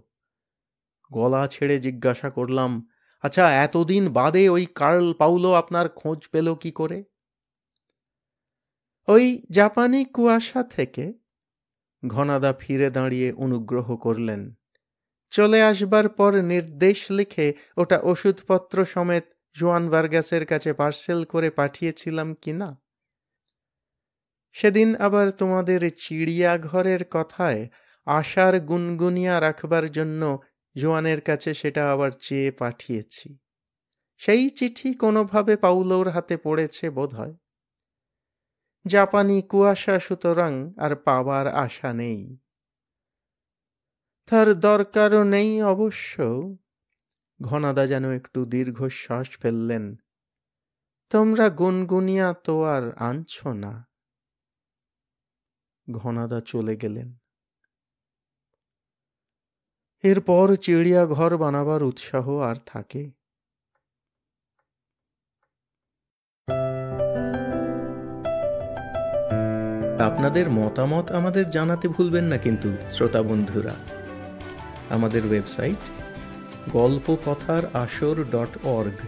গলা ছেড়ে জিজ্ঞাসা করলাম, আচ্ছা, এতদিন বাদে ওই কার্ল পাউলো আপনার খোঁজ পেল কি করে? ওই জাপানি কুয়াশা থেকে। ঘনাদা ফিরে দাঁড়িয়ে অনুগ্রহ করলেন। চলে আসবার পর নির্দেশ লিখে ওটা ওষুধপত্র সমেত জোয়ান ভার্গাসের কাছে পার্সেল করে পাঠিয়েছিলাম কিনা? সেদিন আবার তোমাদের চিড়িয়াঘরের কথায় আশার গুনগুনিয়া রাখবার জন্য জোয়ানের কাছে সেটা আবার চেয়ে পাঠিয়েছি। সেই চিঠি কোনোভাবে পাউলোর হাতে পড়েছে বোধহয়। জাপানি কুয়াশা সুতরাং আর পাবার আশা নেই। তার দরকারও নেই অবশ্য। ঘনাদা যেন একটু দীর্ঘশ্বাস ফেললেন। তোমরা গুনগুনিয়া তো আর আনছ না। ঘনাদা চলে গেলেন। এরপর চিড়িয়াঘর বানাবার উৎসাহ আর থাকে? আপনাদের মতামত আমাদের জানাতে ভুলবেন না কিন্তু শ্রোতা বন্ধুরা। আমাদের ওয়েবসাইট golpokothar.org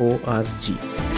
golpokothar.org